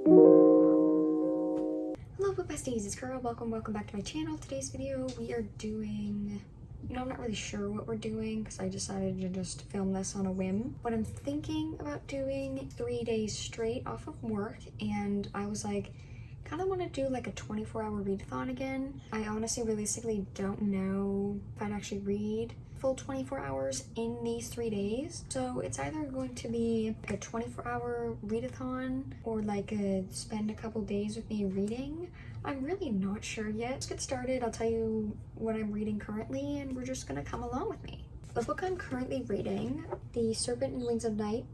Hello besties, it's Keira. Welcome back to my channel. Today's video we are doing, I'm not really sure what we're doing because I decided to just film this on a whim, but I'm thinking about doing 3 days straight off of work, and I was like, kind of want to do like a 24-hour readathon again. I honestly realistically don't know if I'd actually read full 24 hours in these 3 days, so it's either going to be like a 24-hour readathon or like spend a couple days with me reading. I'm really not sure yet. Let's get started. I'll tell you what I'm reading currently and we're just gonna come along with me. The book I'm currently reading, The Serpent in the Wings of Night.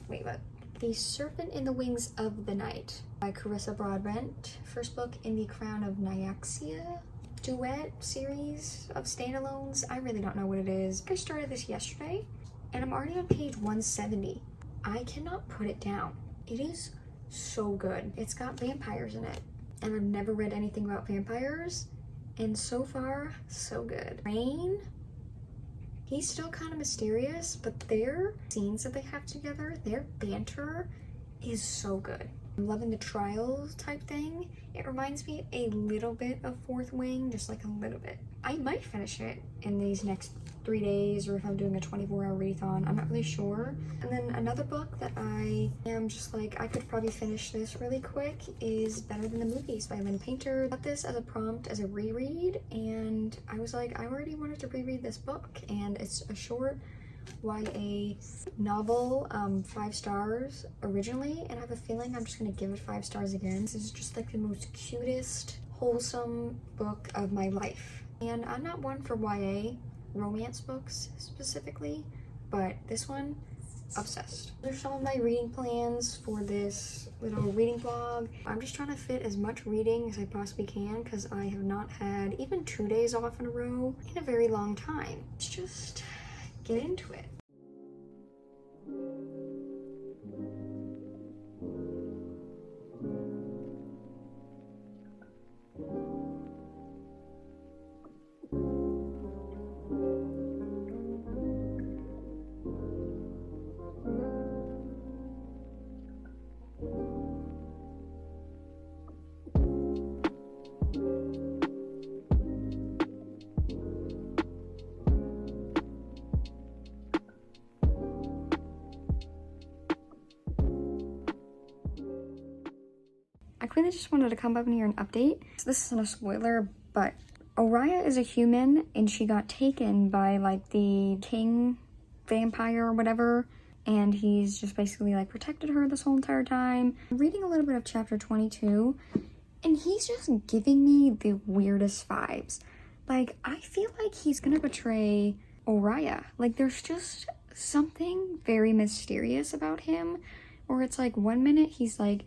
Wait, what? The Serpent in the Wings of the Night by Carissa Broadbent. First book in the Crown of Nyaxia duet series of standalones. I really don't know what it is. I started this yesterday and I'm already on page 170. I cannot put it down. It is so good. It's got vampires in it and I've never read anything about vampires, and so far so good. Rain, he's still kind of mysterious, but their scenes that they have together, their banter is so good. I'm loving the trials type thing. It reminds me a little bit of Fourth Wing, just like a little bit. I might finish it in these next 3 days, or if I'm doing a 24-hour readathon, I'm not really sure. And then another book that I am just like, I could probably finish this really quick is Better Than the Movies by Lynn Painter. I got this as a prompt as a reread, and I was like, I already wanted to reread this book, and it's a short YA novel, 5 stars originally, and I have a feeling I'm just gonna give it 5 stars again. This is just like the most cutest, wholesome book of my life. And I'm not one for YA romance books specifically, but this one, obsessed. There's some of my reading plans for this little reading vlog. I'm just trying to fit as much reading as I possibly can because I have not had even 2 days off in a row in a very long time. Let's just get into it. I quickly just wanted to come up in here and update. So this isn't a spoiler, but Oriah is a human and she got taken by like the king vampire or whatever, and he's just basically like protected her this whole entire time. I'm reading a little bit of chapter 22 and he's just giving me the weirdest vibes. Like, I feel like he's gonna betray Oriah. Like, there's just something very mysterious about him, or it's like 1 minute he's like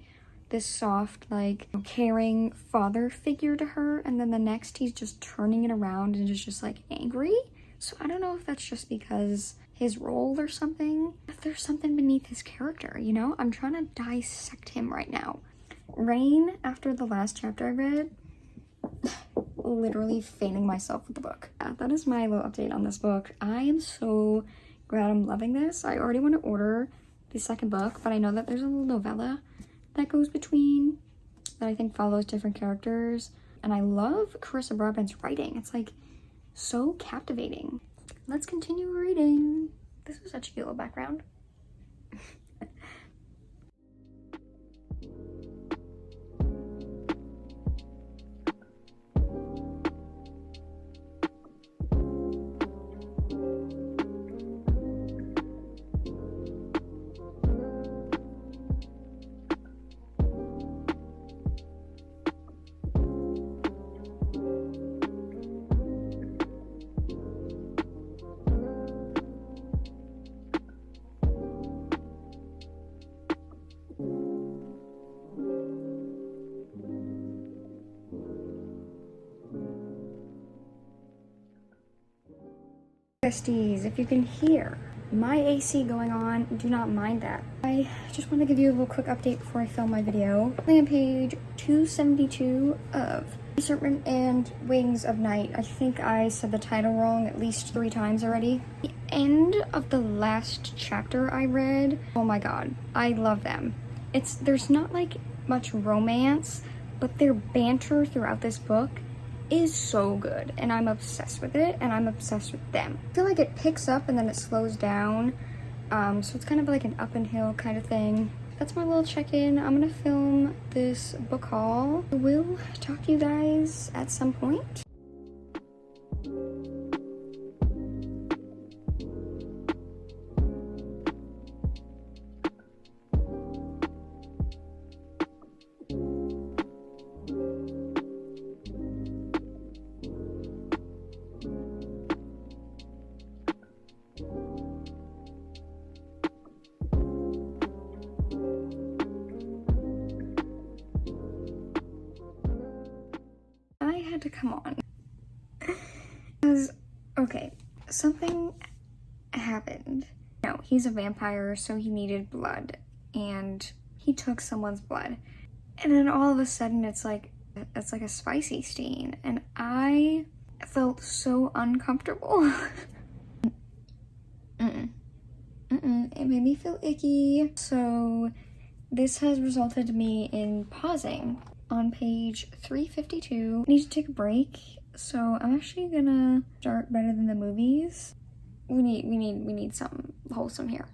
this soft, like, caring father figure to her, and then the next he's just turning it around and is just like angry. So I don't know if that's just because his role or something, if there's something beneath his character, you know? I'm trying to dissect him right now. Rain, after the last chapter I read, literally fanning myself with the book. Yeah, that is my little update on this book. I am so glad I'm loving this. I already want to order the second book, but I know that there's a little novella that goes between that I think follows different characters, and I love Carissa Broadbent's writing. It's like so captivating. Let's continue reading. This was such a cute little background. Besties, if you can hear my AC going on, do not mind that. I just want to give you a little quick update before I film my video. I'm on page 272 of The Serpent and Wings of Night. I think I said the title wrong at least 3 times already. The end of the last chapter I read, oh my god, I love them. There's not like much romance, but their banter throughout this book is so good, and I'm obsessed with it, and I'm obsessed with them. I feel like it picks up and then it slows down, so it's kind of like an up and hill kind of thing. That's my little check-in. I'm gonna film this book haul. I will talk to you guys at some point. To come on, because okay, something happened. No, he's a vampire, so he needed blood, and he took someone's blood, and then all of a sudden it's like a spicy stain, and I felt so uncomfortable. It made me feel icky, so this has resulted me in pausing on page 352. I need to take a break, so I'm actually gonna start Better Than the Movies. We need something wholesome here.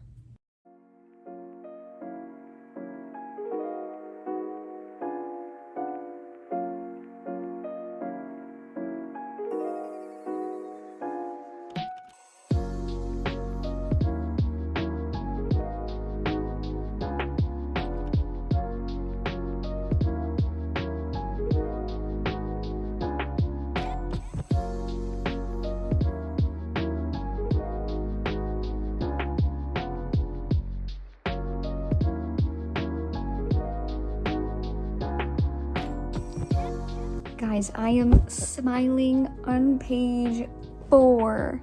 Guys, I am smiling on page 4.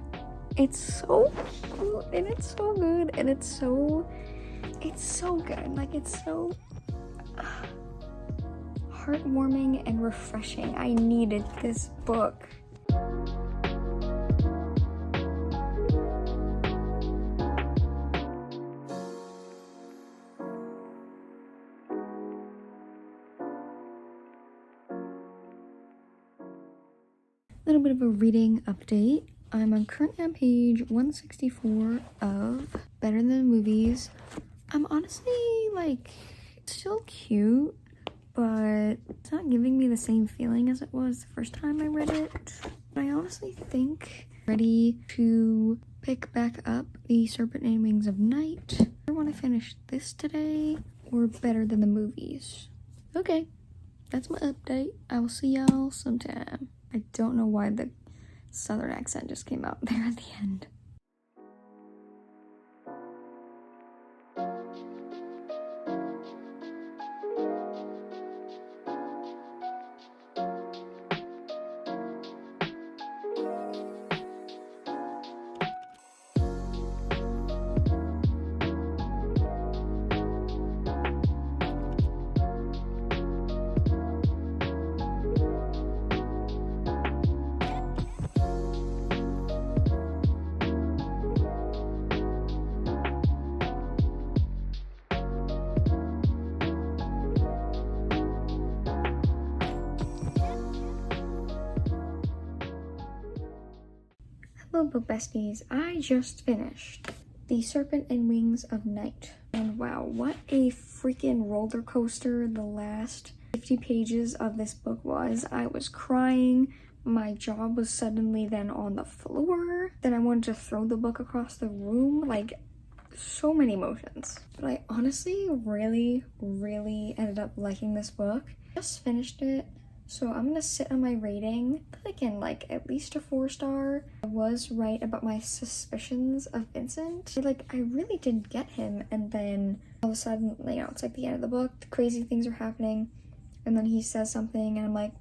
It's so cute, and it's so good, and it's so good. Like, it's so heartwarming and refreshing. I needed this book. Little bit of a reading update. I'm currently on page 164 of Better Than the Movies. I'm honestly, like, still cute, but it's not giving me the same feeling as it was the first time I read it. But I honestly think I'm ready to pick back up The Serpent and Wings of Night. I want to finish this today or Better Than the Movies. Okay, that's my update. I will see y'all sometime. I don't know why the southern accent just came out there at the end. Hello book besties, I just finished The Serpent and Wings of Night, and wow, what a freaking roller coaster the last 50 pages of this book was. I was crying, my jaw was suddenly then on the floor, then I wanted to throw the book across the room, like so many emotions. But I honestly really ended up liking this book. Just finished it. So I'm gonna sit on my rating, again, like at least a 4-star. I was right about my suspicions of Vincent. Like, I really did get him, and then all of a sudden, you know, it's like the end of the book, the crazy things are happening, and then he says something, and I'm like,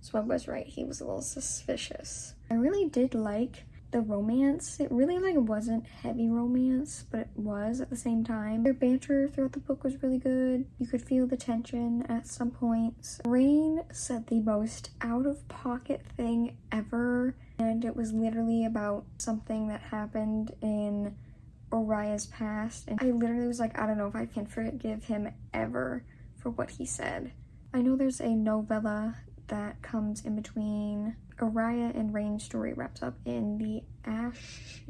so I was right, he was a little suspicious. I really did like the romance. It really like wasn't heavy romance, but it was at the same time. Their banter throughout the book was really good. You could feel the tension at some points. Rain said the most out-of-pocket thing ever, and it was literally about something that happened in Oria's past, and I literally was like, I don't know if I can forgive him ever for what he said. I know there's a novella that comes in between Araya and Rain's story wraps up in the Ash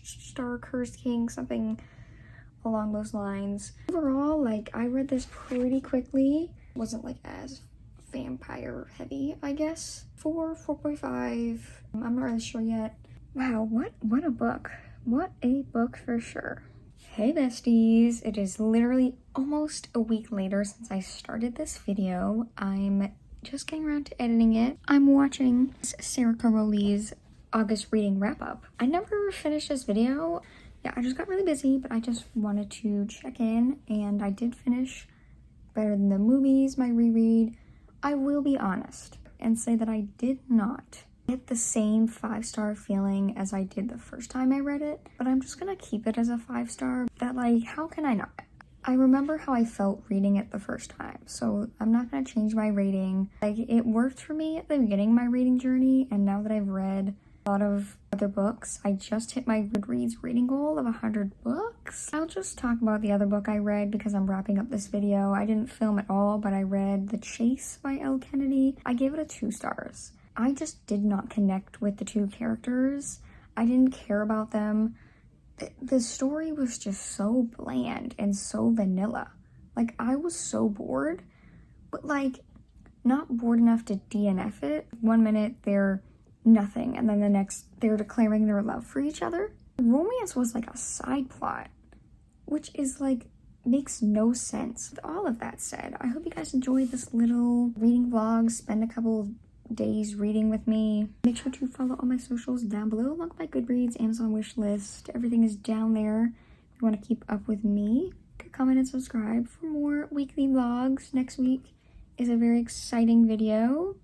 Star Cursed King, something along those lines. Overall, like, I read this pretty quickly. It wasn't like as vampire heavy, I guess. 4.5. I'm not really sure yet. Wow, what a book. What a book for sure. Hey besties, it is literally almost a week later since I started this video. I'm just getting around to editing it. I'm watching Sarah Caroli's August reading wrap up. I never finished this video. Yeah, I just got really busy, but I just wanted to check in, and I did finish Better Than the Movies, my reread. I will be honest and say that I did not get the same 5-star feeling as I did the first time I read it, but I'm just gonna keep it as a 5-star. That, like, how can I not? I remember how I felt reading it the first time, so I'm not gonna change my rating. Like, it worked for me at the beginning of my reading journey, and now that I've read a lot of other books, I just hit my Goodreads reading goal of 100 books. I'll just talk about the other book I read because I'm wrapping up this video. I didn't film at all, but I read The Chase by Elle Kennedy. I gave it a 2 stars. I just did not connect with the 2 characters. I didn't care about them. The story was just so bland and so vanilla. Like, I was so bored, but, like, not bored enough to DNF it. 1 minute they're nothing, and then the next they're declaring their love for each other. Romance was like a side plot, which is like, makes no sense. With all of that said, I hope you guys enjoyed this little reading vlog. Spend a couple days reading with me. Make sure to follow all my socials down below, along with my Goodreads, Amazon wish list. Everything is down there if you want to keep up with me. Comment and subscribe for more weekly vlogs. Next week is a very exciting video.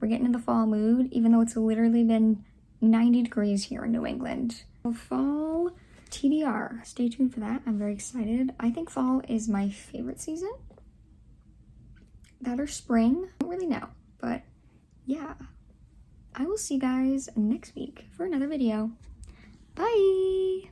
We're getting in the fall mood, even though it's literally been 90 degrees here in New England. So fall TBR. Stay tuned for that. I'm very excited. I think fall is my favorite season. That or spring. I don't really know, but yeah. I will see you guys next week for another video. Bye!